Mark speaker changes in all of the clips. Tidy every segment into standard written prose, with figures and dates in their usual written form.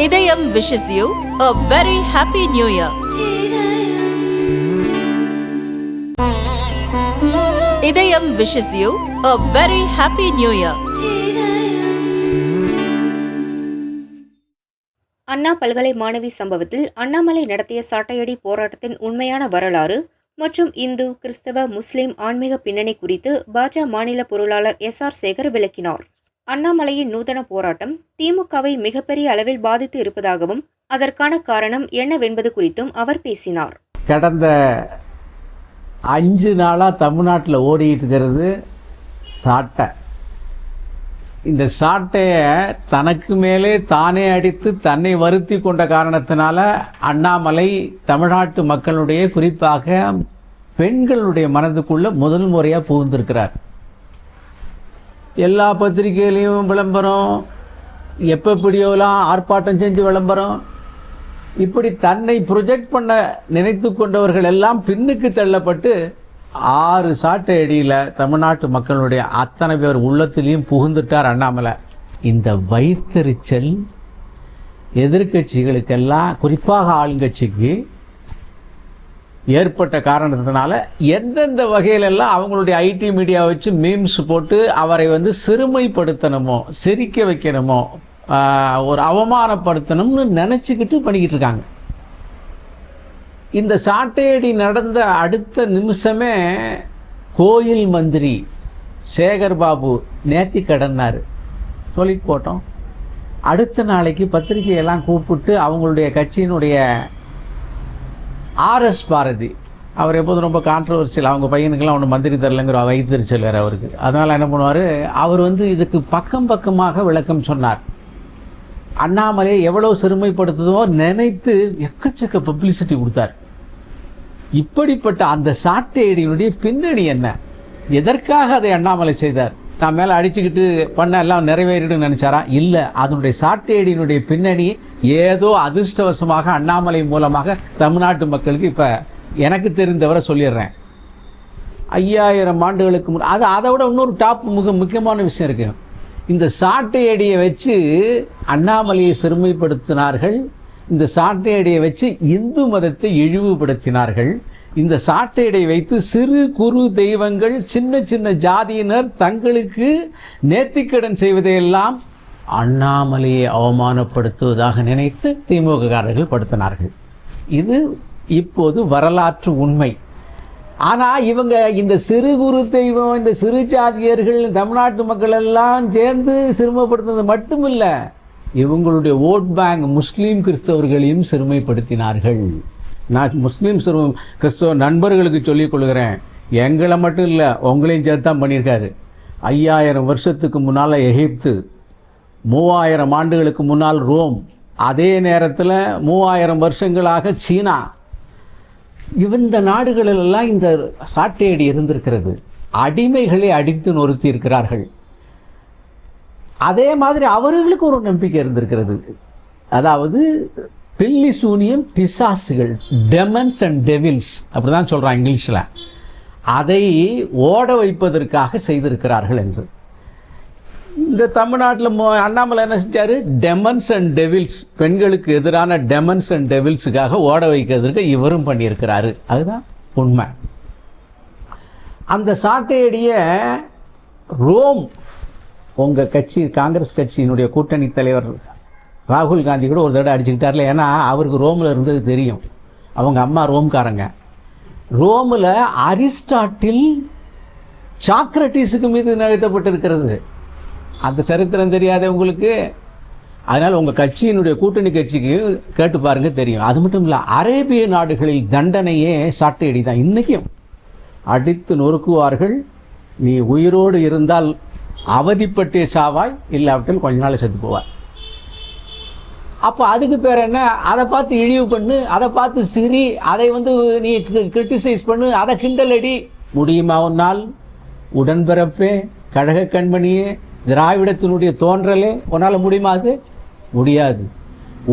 Speaker 1: இதயம் wishes you a very happy new year. இதயம் wishes you a very happy new year.
Speaker 2: அண்ணா பல்கலை மாணவி சம்பவத்தில் அண்ணாமலை நடத்திய சாட்டையடி போராட்டத்தின் உண்மையான வரலாறு மற்றும் இந்து, கிறிஸ்தவ, முஸ்லிம் ஆன்மீக பின்னணி குறித்து பாஜக மாநில பொருளாளர் SR சேகர் விளக்கினார். அண்ணாமலையின் நூதன போராட்டம் திமுகவை மிகப்பெரிய அளவில் பாதித்து இருப்பதாகவும் அதற்கான காரணம் என்னவென்பது குறித்தும் அவர் பேசினார்.
Speaker 3: கடந்த 5 நாளாக தமிழ்நாட்டில் ஓடிட்டு இருக்கிறது சாட்டை. இந்த சாட்டையை தனக்கு மேலே தானே அடித்து தன்னை வருத்தி கொண்ட காரணத்தினால அண்ணாமலை தமிழ்நாட்டு மக்களுடைய, குறிப்பாக பெண்களுடைய மனதுக்குள்ள முதல் முறையாக புகுந்திருக்கிறார். எல்லா பத்திரிகையிலையும் விளம்பரம், எப்படியோலாம் ஆர்ப்பாட்டம் செஞ்சு விளம்பரம், இப்படி தன்னை ப்ரொஜெக்ட் பண்ண நினைத்து கொண்டவர்கள் எல்லாம் பின்னுக்கு தள்ளப்பட்டு 6 சாட்டை அடியில் தமிழ்நாட்டு மக்களுடைய அத்தனை பேர் உள்ளத்திலையும் புகுந்துட்டார் அண்ணாமலை. இந்த வைத்தறிச்சல் எதிர்கட்சிகளுக்கெல்லாம், குறிப்பாக ஆளுங்கட்சிக்கு ஏற்பட்ட காரணத்தினால எந்தெந்த வகையிலெல்லாம் அவங்களுடைய ஐடி மீடியா வச்சு மீம்ஸ் போட்டு அவரை சிறுமைப்படுத்தணுமோ, சிரிக்க வைக்கணுமோ, ஒரு அவமானப்படுத்தணும்னு நினச்சிக்கிட்டு பண்ணிக்கிட்டு இருக்காங்க. இந்த சாட்டையடி நடந்த அடுத்த நிமிஷமே கோயில் மந்திரி சேகர் பாபு நேர்த்தி கடன்னார், சொல்லிட்டு போட்டோம். அடுத்த நாளைக்கு பத்திரிகையெல்லாம் கூப்பிட்டு அவங்களுடைய கட்சியினுடைய RS பாரதி, அவர் எப்போதும் ரொம்ப கான்ட்ரவர்சியல், அவங்க பையனுக்கெல்லாம் ஒன்று மந்திரி தரலைங்கிற வைத்தறிச்சல் வேறு அவருக்கு. அதனால் என்ன பண்ணுவார், அவர் இதுக்கு பக்கமாக விளக்கம் சொன்னார். அண்ணாமலை எவ்வளோ சிறுமைப்படுத்துதோ நினைத்து எக்கச்சக்க பப்ளிசிட்டி கொடுத்தார். இப்படிப்பட்ட அந்த சாட்டையடியினுடைய பின்னணி என்ன, எதற்காக அதை அண்ணாமலை செய்தார்? நான் மேலே அடிச்சுக்கிட்டு பண்ண எல்லாம் நிறைவேறிடுன்னு நினச்சாரா? இல்லை, அதனுடைய சாட்டையடியினுடைய பின்னணி ஏதோ அதிர்ஷ்டவசமாக அண்ணாமலை மூலமாக தமிழ்நாட்டு மக்களுக்கு இப்போ எனக்கு தெரிந்தவரை சொல்லிடுறேன். 5000 ஆண்டுகளுக்கு முன் அதை விட இன்னொரு டாப் முக்கியமான விஷயம் இருக்குது. இந்த சாட்டையடியை வச்சு அண்ணாமலையை சிறுமைப்படுத்தினார்கள். இந்த சாட்டையடியை வச்சு இந்து மதத்தை இழிவுபடுத்தினார்கள். இந்த சாட்டையடை வைத்து சிறு குறு தெய்வங்கள், சின்ன சின்ன ஜாதியினர் தங்களுக்கு நேர்த்திக்கடன் செய்வதையெல்லாம் அண்ணாமலையை அவமானப்படுத்துவதாக நினைத்து திமுககாரர்கள் படுத்தினார்கள். இது இப்போது வரலாற்று உண்மை. ஆனால் இவங்க இந்த சிறு குறு தெய்வம், இந்த சிறு ஜாதியர்கள், தமிழ்நாட்டு மக்கள் எல்லாம் சேர்ந்து சிறுமைப்படுத்துவது மட்டுமில்லை, இவங்களுடைய ஓட் பேங்க் முஸ்லீம் கிறிஸ்தவர்களையும் சிறுமைப்படுத்தினார்கள். நான் முஸ்லீம் கிறிஸ்தவ நண்பர்களுக்கு சொல்லிக் கொள்கிறேன், எங்களை மட்டும் இல்லை உங்களையும் சேர்த்து தான் பண்ணியிருக்காரு. 5000 வருஷத்துக்கு முன்னால் எகிப்து, 3000 ஆண்டுகளுக்கு முன்னால் ரோம், அதே நேரத்தில் 3000 வருஷங்களாக சீனா, இந்த நாடுகளிலெல்லாம் இந்த சாட்டையடி இருந்திருக்கிறது. அடிமைகளை அடித்து நொறுத்தி இருக்கிறார்கள். அதே மாதிரி அவர்களுக்கு ஒரு நம்பிக்கை இருந்திருக்கிறது. அதாவது பில்லி சூனியம், பிசாசுகள், டெமன்ஸ் அண்ட் டெவில்ஸ், அப்படி தான் சொல்கிறான் இங்கிலீஷில், அதை ஓட வைப்பதற்காக செய்திருக்கிறார்கள் என்று. இந்த தமிழ்நாட்டில் அண்ணாமலை என்ன செஞ்சார், டெமன்ஸ் அண்ட் டெவில்ஸ், பெண்களுக்கு எதிரான டெமன்ஸ் அண்ட் டெவில்ஸுக்காக ஓட வைக்கிறதுக்கு இவரும் பண்ணியிருக்கிறாரு. அதுதான் உண்மை. அந்த சாட்டையடியை ரோம், உங்கள் கட்சி காங்கிரஸ் கட்சியினுடைய கூட்டணி தலைவர் ராகுல் காந்தி கூட ஒரு தடவை அடிச்சுக்கிட்டார்ல. ஏன்னா அவருக்கு ரோமில் இருந்தது தெரியும், அவங்க அம்மா ரோம்காரங்க. ரோமில் அரிஸ்டாட்டில் சாக்ரட்டிஸுக்கு மீது நிகழ்த்தப்பட்டிருக்கிறது. அந்த சரித்திரம் தெரியாத உங்களுக்கு? அதனால் உங்கள் கட்சியினுடைய கூட்டணி கட்சிக்கு கேட்டு பாருங்க, தெரியும். அது மட்டும் இல்லை, அரேபிய நாடுகளில் தண்டனையே சாட்டையடி தான். இன்றைக்கும் அடித்து நொறுக்குவார்கள். நீ உயிரோடு இருந்தால் அவதிப்பட்டே சாவாய், இல்லாவிட்டால் கொஞ்ச நாள் செத்து போவாய். அப்போ அதுக்கு பேர் என்ன? அதை பார்த்து இழிவு பண்ணு, அதை பார்த்து சிரி, அதை நீ கிரிட்டிசைஸ் பண்ணு, அதை கிண்டல் அடி. முடியுமா உன்னால்? உடன்பிறப்பே, கழக கண்மணியே, திராவிடத்தினுடைய தோன்றலே, உன்னால் முடியுமா? அது முடியாது.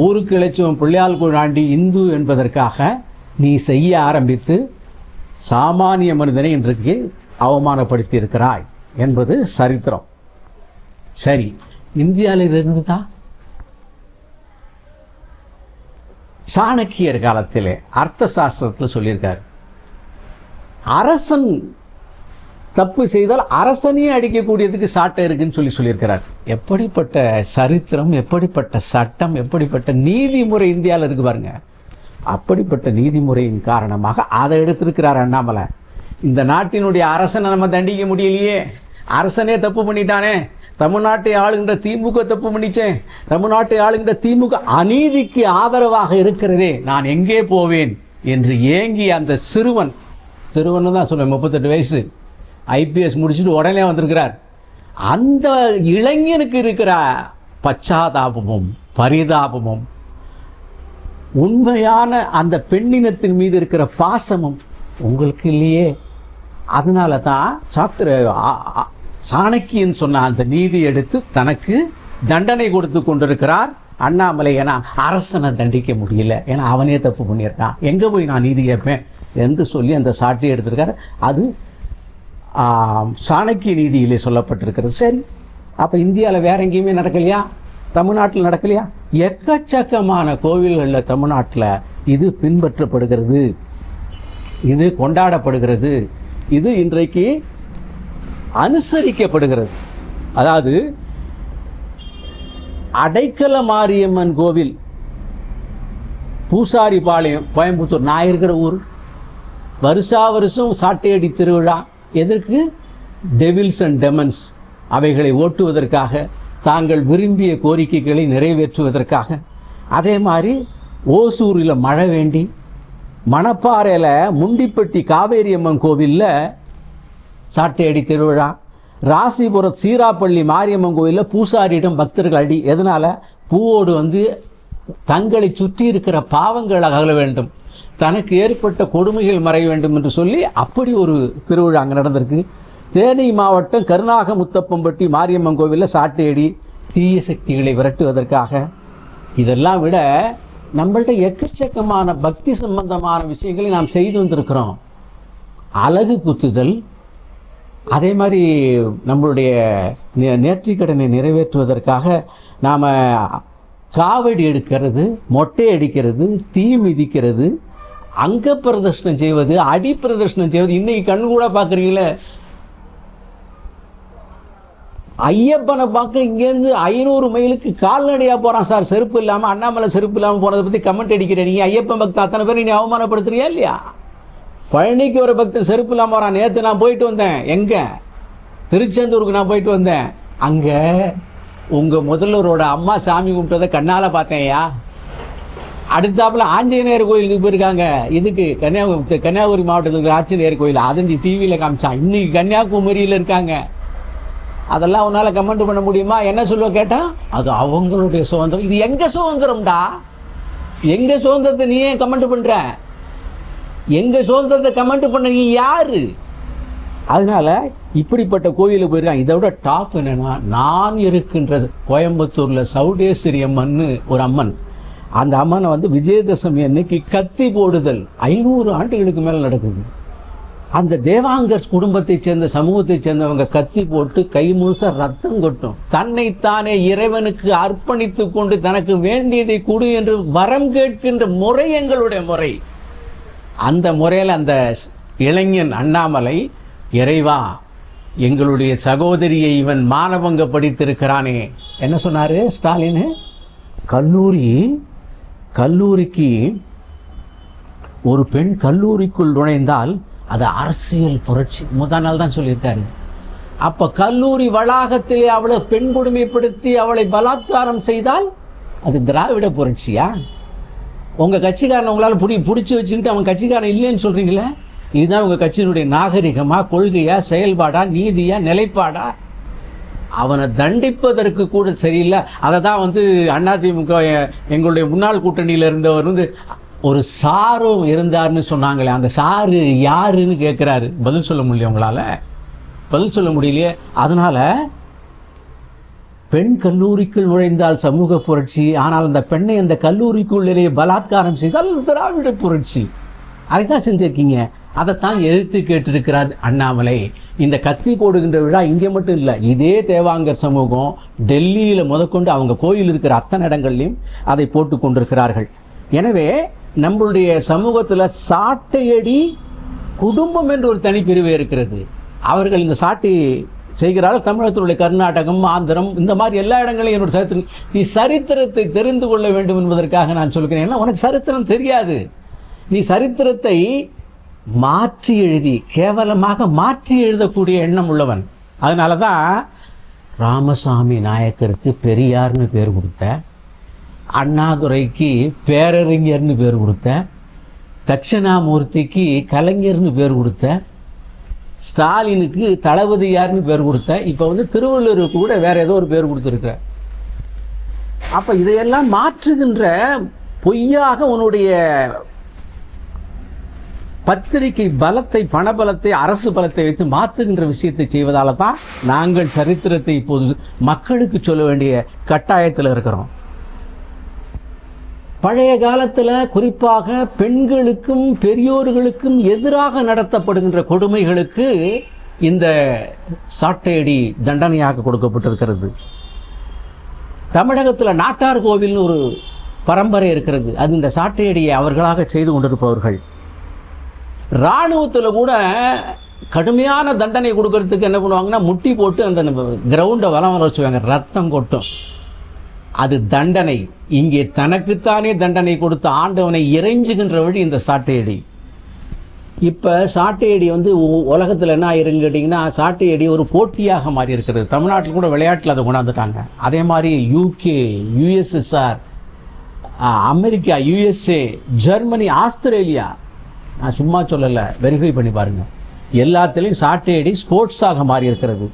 Speaker 3: ஊருக்கு இளைச்சவன் பிள்ளையால் கொண்டாண்டி இந்து என்பதற்காக நீ செய்ய ஆரம்பித்து சாமானிய மனிதனை இன்றைக்கு அவமானப்படுத்தி இருக்கிறாய் என்பது சரித்திரம். சரி, இந்தியாவில் இருந்துதா? சாணக்கியர் காலத்திலே அர்த்த சாஸ்திரத்தில் சொல்லியிருக்காரு, அரசன் தப்பு செய்தால் அரசனையே அடிக்கக்கூடியதுக்கு சாட்டை இருக்குன்னு சொல்லியிருக்கிறார். எப்படிப்பட்ட சரித்திரம், எப்படிப்பட்ட சட்டம், எப்படிப்பட்ட நீதிமுறை இந்தியாவில் இருக்கு பாருங்க. அப்படிப்பட்ட நீதிமுறையின் காரணமாக அதை எடுத்திருக்கிறார் அண்ணாமலை. இந்த நாட்டினுடைய அரசனை நம்ம தண்டிக்க முடியலையே, அரசனே தப்பு பண்ணிட்டானே, தமிழ்நாட்டை ஆளுகின்ற திமுக தப்பு பண்ணிச்சேன், தமிழ்நாட்டை ஆளுகின்ற திமுக அநீதிக்கு ஆதரவாக இருக்கிறதே, நான் எங்கே போவேன் என்று ஏங்கி அந்த சிறுவன் தான் சொல்லுவேன், 38 வயசு, IPS முடிச்சுட்டு உடனே வந்திருக்கிறார். அந்த இளைஞனுக்கு இருக்கிற பச்சாதாபமும் பரிதாபமும் உண்மையான அந்த பெண்ணினத்தின் மீது இருக்கிற பாசமும் உங்களுக்கு இல்லையே. அதனால தான் சாணக்கியன் சொன்ன அந்த நீதி எடுத்து தனக்கு தண்டனை கொடுத்து கொண்டிருக்கிறார் அண்ணாமலை. ஏன்னா அரசனை தண்டிக்க முடியல, ஏன்னா அவனே தப்பு பண்ணியிருக்கான், எங்கே போய் நான் நீதி கேட்பேன் என்று சொல்லி அந்த சாட்டை எடுத்திருக்காரு. அது சாணக்கிய நீதியிலே சொல்லப்பட்டிருக்கிறது. சரி, அப்போ இந்தியாவில் வேற எங்கேயுமே நடக்கலையா? தமிழ்நாட்டில் நடக்கலையா? எக்கச்சக்கமான கோவில்களில் தமிழ்நாட்டில் இது பின்பற்றப்படுகிறது, இது கொண்டாடப்படுகிறது, இது இன்றைக்கு அனுசரிக்கப்படுகிறது. அதாவது அடைக்கல மாரியம்மன் கோவில், பூசாரிபாளையம், கோயம்புத்தூர், நான் இருக்கிற ஊர், வருஷம் சாட்டையடி திருவிழா. எதற்கு? டெவில்ஸ் அண்ட் டெமன்ஸ் அவைகளை ஓட்டுவதற்காக, தாங்கள் விரும்பிய கோரிக்கைகளை நிறைவேற்றுவதற்காக. அதே மாதிரி ஓசூரில் மழை வேண்டி, மணப்பாறையில் முண்டிப்பட்டி காவேரி அம்மன் கோவிலில் சாட்டையடி திருவிழா, ராசிபுரம் சீராப்பள்ளி மாரியம்மன் கோவிலில் பூசாரியிடம் பக்தர்கள் அடி. எதனால்? பூவோடு வந்து தங்களை சுற்றி இருக்கிற பாவங்கள் அகல வேண்டும், தனக்கு ஏற்பட்ட கொடுமைகள் மறைய வேண்டும் என்று சொல்லி அப்படி ஒரு திருவிழா அங்கே நடந்திருக்கு. தேனி மாவட்டம் கருநாகமுத்தப்பம்பட்டி மாரியம்மன் கோவிலில் சாட்டையடி, தீய சக்திகளை விரட்டுவதற்காக. இதெல்லாம் விட நம்மள்ட்ட எக்கச்சக்கமான பக்தி சம்பந்தமான விஷயங்களை நாம் செய்து வந்திருக்கிறோம். அலகு குத்துதல், அதே மாதிரி நம்மளுடைய நேர்த்திக்கடனை நிறைவேற்றுவதற்காக நாம் காவடி எடுக்கிறது, மொட்டை அடிக்கிறது, தீ மிதிக்கிறது, அங்க பிரதர்ஷனம் செய்வது, அடி பிரதர்ஷனம் செய்வது. இன்னைக்கு கண்ணு கூட பார்க்குறீங்களே, ஐயப்பனை பார்க்க இங்கேருந்து 500 மைலுக்கு கால்நடையாக போகிறான் சார், செருப்பு இல்லாமல். அண்ணாமலை செருப்பு இல்லாமல் போனதை பற்றி கமெண்ட் அடிக்கிறேன். நீங்கள் ஐயப்பன் பக்தன் அத்தனை பேர் நீ அவமானப்படுத்துறியா இல்லையா? பழனிக்கு ஒரு பக்தன் செருப்பு இல்லாமல் வரான். நேற்று நான் போயிட்டு வந்தேன், எங்கே? திருச்செந்தூருக்கு நான் போயிட்டு வந்தேன். அங்கே உங்கள் முதல்வரோட அம்மா சாமி கும்பிட்டதை கண்ணால் பார்த்தேன்யா. அடுத்தாப்புல ஆஞ்சநேயர் கோயிலுக்கு போயிருக்காங்க. இதுக்கு கன்னியாகுமரி மாவட்டத்துக்கு ஆஞ்சநேயர் கோயில், அதன் டிவியில் காமிச்சான். இன்னைக்கு கன்னியாகுமரியில் இருக்காங்க. அதெல்லாம் உன்னால் கமெண்ட் பண்ண முடியுமா? என்ன சொல்லுவ கேட்டால், அது அவங்களுடைய சுதந்திரம். இது எங்கள் சுதந்திரம்டா, எங்கள் சுதந்திரத்தை நீ ஏன் கமெண்ட் பண்ணுற? எங்கள் சுதந்திரத்தை கமெண்ட் பண்ண நீ யாரு? அதனால் இப்படிப்பட்ட கோயிலுக்கு போயிருக்காங்க. இதை விட டாப் என்னென்னா, நான் இருக்கின்ற கோயம்புத்தூரில் சௌடேஸ்வரி அம்மன் ஒரு அம்மன். அந்த அம்மனை வந்து விஜயதசமி அன்னைக்கு கத்தி போடுதல் 500 ஆண்டுகளுக்கு மேலே நடக்குது. அந்த தேவாங்கர் குடும்பத்தைச் சேர்ந்த சமூகத்தைச் சேர்ந்தவங்க கத்தி போட்டு கை முழுச ரத்தம் கொட்டும். தன்னைத்தானே இறைவனுக்கு அர்ப்பணித்து கொண்டு தனக்கு வேண்டியதை கொடு என்று வரம் கேட்கின்ற முறை எங்களுடைய முறை. அந்த முறையில் அந்த இளைஞன் அண்ணாமலை, இறைவா எங்களுடைய சகோதரியை இவன் மானபங்க படித்திருக்கிறானே, என்ன சொன்னார் ஸ்டாலின்? கல்லூரிக்கு ஒரு பெண் கல்லூரிக்குள் நுழைந்தால் அது அரசியல் புரட்சி. முதல் நாள் தான் சொல்லியிருக்காரு. அப்போ கல்லூரி வளாகத்திலே அவளை பெண் கொடுமைப்படுத்தி அவளை பலாத்காரம் செய்தால் அது திராவிட புரட்சியா? உங்கள் கட்சிக்காரன் உங்களால் பிடிச்சி வச்சுக்கிட்டு அவன் கட்சிக்காரன் இல்லைன்னு சொல்கிறீங்களே, இதுதான் உங்கள் கட்சியினுடைய நாகரிகமா, கொள்கையா, செயல்பாடா, நீதியா, நிலைப்பாடா? அவனை தண்டிப்பதற்கு கூட சரியில்லை. அதை தான் வந்து அதிமுக எங்களுடைய முன்னாள் கூட்டணியில் இருந்தவர் வந்து ஒரு சாரும் இருந்தார்னு சொன்னாங்களே, அந்த சாரு யாருன்னு கேட்குறாரு. பதில் சொல்ல முடியல, உங்களால் பதில் சொல்ல முடியலையே. அதனால் பெண் கல்லூரிக்குள் நுழைந்தால் சமூக புரட்சி, ஆனால் அந்த பெண்ணை அந்த கல்லூரிக்குள்ளேயே பலாத்காரம் செய்தால் திராவிட புரட்சி. அதை தான் செஞ்சுருக்கீங்க. அதைத்தான் எதிர்த்து கேட்டிருக்கிறார் அண்ணாமலை. இந்த கத்தி போடுகின்ற விழா இங்கே மட்டும் இல்லை, இதே தேவாங்கர் சமூகம் டெல்லியில் முதற்கொண்டு அவங்க கோயில் இருக்கிற அத்தனை இடங்கள்லையும் அதை போட்டு கொண்டிருக்கிறார்கள். எனவே நம்மளுடைய சமூகத்தில் சாட்டையடி குடும்பம் என்று ஒரு தனிப்பிரிவு இருக்கிறது. அவர்கள் இந்த சாட்டை செய்கிறார்கள். தமிழகத்தினுடைய கர்நாடகம், ஆந்திரம், இந்த மாதிரி எல்லா இடங்களையும் என்னோட சரித்திரம், நீ சரித்திரத்தை தெரிந்து கொள்ள வேண்டும் என்பதற்காக நான் சொல்கிறேன். ஏன்னா உனக்கு சரித்திரம் தெரியாது. நீ சரித்திரத்தை மாற்றி எழுதி, கேவலமாக மாற்றி எழுதக்கூடிய எண்ணம் உள்ளவன். அதனால தான் ராமசாமி நாயக்கருக்கு பெரியார்னு பேர் கொடுத்த, அண்ணாதுரைக்கு பேரறிஞர்னு பேர் கொடுத்த, தட்சிணாமூர்த்திக்கு கலைஞர்னு பேர் கொடுத்த, ஸ்டாலினுக்கு தளபதியார்னு பேர் கொடுத்த, இப்போ திருவள்ளுவருக்கு கூட வேற ஏதோ ஒரு பேர் கொடுத்துருக்குற. அப்போ இதையெல்லாம் மாற்றுகின்ற பொய்யாக உன்னுடைய பத்திரிகை பலத்தை, பணபலத்தை, அரசு பலத்தை வைத்து மாற்றுகின்ற விஷயத்தை செய்வதால தான் நாங்கள் சரித்திரத்தை இப்போது மக்களுக்கு சொல்ல வேண்டிய கட்டாயத்தில் இருக்கிறோம். பழைய காலத்தில் குறிப்பாக பெண்களுக்கும் பெரியோர்களுக்கும் எதிராக நடத்தப்படுகின்ற கொடுமைகளுக்கு இந்த சாட்டையடி தண்டனையாக கொடுக்கப்பட்டிருக்கிறது. தமிழகத்தில் நாட்டார் கோவில்னு ஒரு பரம்பரை இருக்கிறது. அது இந்த சாட்டையடியை அவர்களாக செய்து கொண்டிருப்பவர்கள். இராணுவத்தில் கூட கடுமையான தண்டனை கொடுக்கறதுக்கு என்ன பண்ணுவாங்கன்னா, முட்டி போட்டு அந்த கிரவுண்டை வலம் வர வச்சுவாங்க, ரத்தம் கொட்டும். அது தண்டனை. இங்கே தனக்குத்தானே தண்டனை கொடுத்து ஆண்டவனை இறைஞ்சுகின்ற வழி இந்த சாட்டையடி. இப்போ சாட்டையடி உலகத்தில் என்ன ஆயிருன்னு கேட்டிங்கன்னா, சாட்டையடி ஒரு போட்டியாக மாறி இருக்கிறது. தமிழ்நாட்டில் கூட விளையாட்டில் அதை கொண்டாந்துட்டாங்க. அதே மாதிரி UK, USSR, America, USA, Germany, Australia, நான் சும்மா சொல்லலை, வெரிஃபை பண்ணி பாருங்கள், எல்லாத்துலேயும் சாட்டையடி ஸ்போர்ட்ஸாக மாறி இருக்கிறது.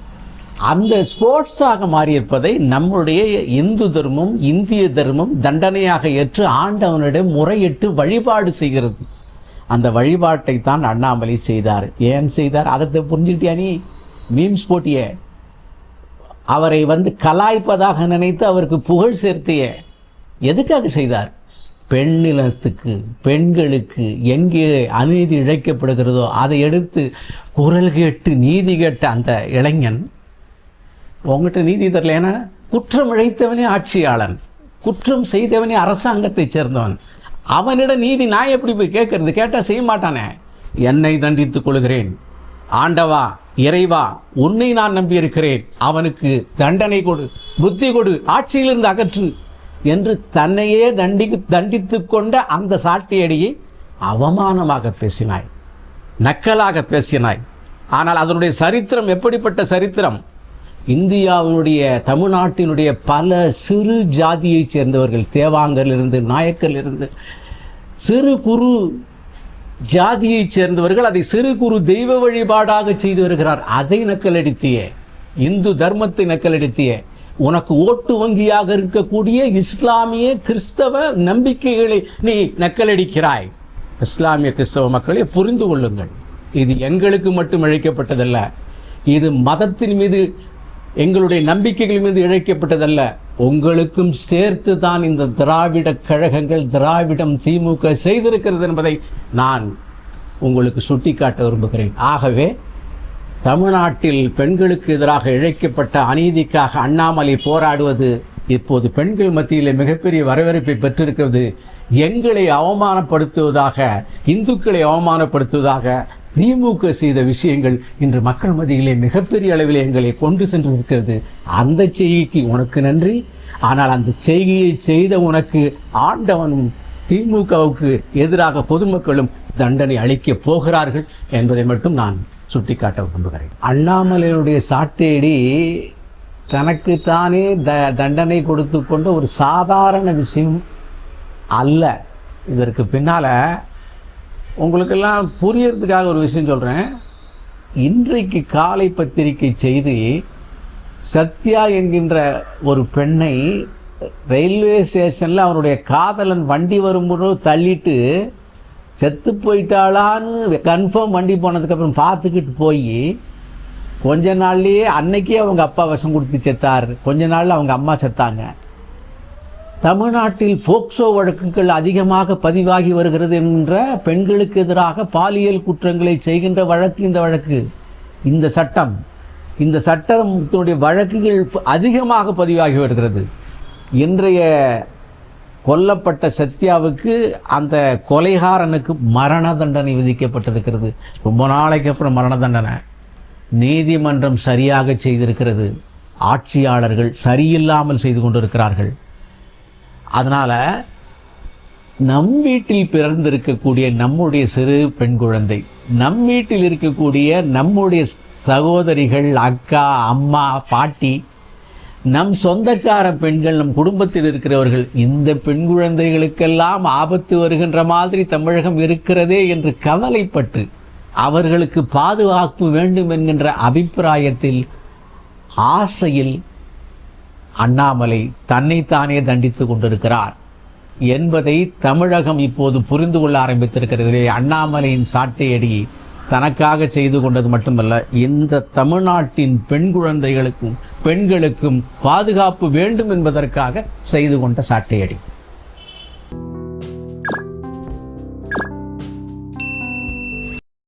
Speaker 3: அந்த ஸ்போர்ட்ஸாக மாறியிருப்பதை நம்முடைய இந்து தர்மம், இந்திய தர்மம் தண்டனையாக ஏற்று ஆண்டவனிடம் முறையிட்டு வழிபாடு செய்கிறது. அந்த வழிபாட்டை தான் அண்ணாமலை செய்தார். ஏன் செய்தார்? அதை புரிஞ்சுக்கிட்டியா நீ? மீம்ஸ் போட்டிய, அவரை கலாய்ப்பதாக நினைத்து அவருக்கு புகழ் சேர்த்திய, எதுக்காக செய்தார்? பெண்ணினத்துக்கு, பெண்களுக்கு எங்கே அநீதி இழைக்கப்படுகிறதோ அதை எடுத்து குரல் கேட்டு நீதி கேட்ட அந்த இளைஞன் உங்கள்கிட்ட நீதி தரல. ஏன்னா குற்றம் இழைத்தவனே ஆட்சியாளன், குற்றம் செய்தவனே அரசாங்கத்தை சேர்ந்தவன். அவனிடம் நீதி நான் எப்படி போய் கேட்கறது? கேட்டால் செய்ய மாட்டானே. என்னை தண்டித்துக் கொள்கிறேன், ஆண்டவா, இறைவா, உன்னை நான் நம்பியிருக்கிறேன், அவனுக்கு தண்டனை கொடு, புத்தி கொடு, ஆட்சியிலிருந்து அகற்று என்று தன்னையே தண்டித்து கொண்ட அந்த சாட்டையடியை அவமானமாக பேசினாய், நக்கலாக பேசினாய். ஆனால் அதனுடைய சரித்திரம் எப்படிப்பட்ட சரித்திரம்? இந்தியாவினுடைய, தமிழ்நாட்டினுடைய பல சிறு ஜாதியைச் சேர்ந்தவர்கள், தேவாங்கரிலிருந்து, நாயக்கரிலிருந்து, சிறு குறு ஜாதியைச் சேர்ந்தவர்கள் அதை சிறு குறு தெய்வ வழிபாடாக செய்து வருகிறார். அதை நக்கலடித்திய, இந்து தர்மத்தை நக்கலடித்திய, உனக்கு ஓட்டு வங்கியாக இருக்கக்கூடிய இஸ்லாமிய கிறிஸ்தவ நம்பிக்கைகளை நீ நக்கலடிக்கிறாய். இஸ்லாமிய கிறிஸ்தவ மக்களை புரிந்து கொள்ளுங்கள், இது எங்களுக்கு மட்டும் இழைக்கப்பட்டதல்ல, இது மதத்தின் மீது, எங்களுடைய நம்பிக்கைகள் மீது இழைக்கப்பட்டதல்ல, உங்களுக்கும் சேர்த்து தான் இந்த திராவிட கழகங்கள், திராவிடம், திமுக செய்திருக்கிறது என்பதை நான் உங்களுக்கு சுட்டிக்காட்ட விரும்புகிறேன். ஆகவே தமிழ்நாட்டில் பெண்களுக்கு எதிராக இழைக்கப்பட்ட அநீதிக்காக அண்ணாமலை போராடுவது இப்போது பெண்கள் மத்தியில் மிகப்பெரிய வரவேற்பை பெற்றிருக்கிறது. எங்களை அவமானப்படுத்துவதாக, இந்துக்களை அவமானப்படுத்துவதாக திமுக செய்த விஷயங்கள் இன்று மக்கள் மத்தியிலே மிகப்பெரிய அளவில் எங்களை கொண்டு சென்று இருக்கிறது. அந்த செய்கைக்கு உனக்கு நன்றி. ஆனால் அந்த செய்கையை செய்த உனக்கு ஆண்டவனும் திமுகவுக்கு எதிராக பொதுமக்களும் தண்டனை அளிக்கப் போகிறார்கள் என்பதை மட்டும் நான் சுட்டிக்காட்ட விரும்புகிறேன். அண்ணாமலையுடைய சாட்டையடி தனக்குத்தானே தண்டனை கொடுத்து கொண்ட ஒரு சாதாரண விஷயம் அல்ல. இதற்கு பின்னால் உங்களுக்கெல்லாம் புரியறதுக்காக ஒரு விஷயம் சொல்கிறேன். இன்றைக்கு காலை பத்திரிகை செய்தி, சத்யா என்கின்ற ஒரு பெண்ணை ரயில்வே ஸ்டேஷனில் அவருடைய காதலன் வண்டி வரும்போது தள்ளிட்டு செத்து போயிட்டாளான்னு கன்ஃபார்ம் வண்டி போனதுக்கப்புறம் பார்த்துக்கிட்டு போய் கொஞ்ச நாள்லேயே அன்னைக்கே அவங்க அப்பா விஷம் கொடுத்து செத்தார், கொஞ்ச நாளில் அவங்க அம்மா செத்தாங்க. தமிழ்நாட்டில் போக்சோ வழக்குகள் அதிகமாக பதிவாகி வருகிறது என்ற பெண்களுக்கு எதிராக பாலியல் குற்றங்களை செய்கின்ற வழக்கு இந்த வழக்கு. இந்த சட்டத்தினுடைய வழக்குகள் அதிகமாக பதிவாகி வருகிறது. இன்றைய கொல்லப்பட்ட சத்யாவுக்கு அந்த கொலைகாரனுக்கு மரண தண்டனை விதிக்கப்பட்டிருக்கிறது. ரொம்ப நாளைக்கு அப்புறம் மரண தண்டனை. நீதிமன்றம் சரியாக செய்திருக்கிறது, ஆட்சியாளர்கள் சரியில்லாமல் செய்து கொண்டிருக்கிறார்கள். அதனால் நம் வீட்டில் பிறந்திருக்கக்கூடிய நம்முடைய சிறு பெண் குழந்தை, நம் வீட்டில் இருக்கக்கூடிய நம்முடைய சகோதரிகள், அக்கா, அம்மா, பாட்டி, நம் சொந்தக்கார பெண்கள், நம் குடும்பத்தில் இருக்கிறவர்கள், இந்த பெண் குழந்தைகளுக்கெல்லாம் ஆபத்து வருகின்ற மாதிரி தமிழகம் இருக்கிறதே என்று கவலைப்பட்டு அவர்களுக்கு பாதுகாப்பு வேண்டும் என்கின்ற அபிப்பிராயத்தில், ஆசையில் அண்ணாமலை தன்னைத்தானே தண்டித்து கொண்டிருக்கிறார் என்பதை தமிழகம் இப்போது புரிந்து கொள்ள ஆரம்பித்திருக்கிறது. அண்ணாமலையின் சாட்டையடி தனக்காக செய்து கொண்டது மட்டுமல்ல, இந்த தமிழ்நாட்டின் பெண் குழந்தைகளுக்கும் பெண்களுக்கும் பாதுகாப்பு வேண்டும் என்பதற்காக செய்து கொண்ட சாட்டையடி.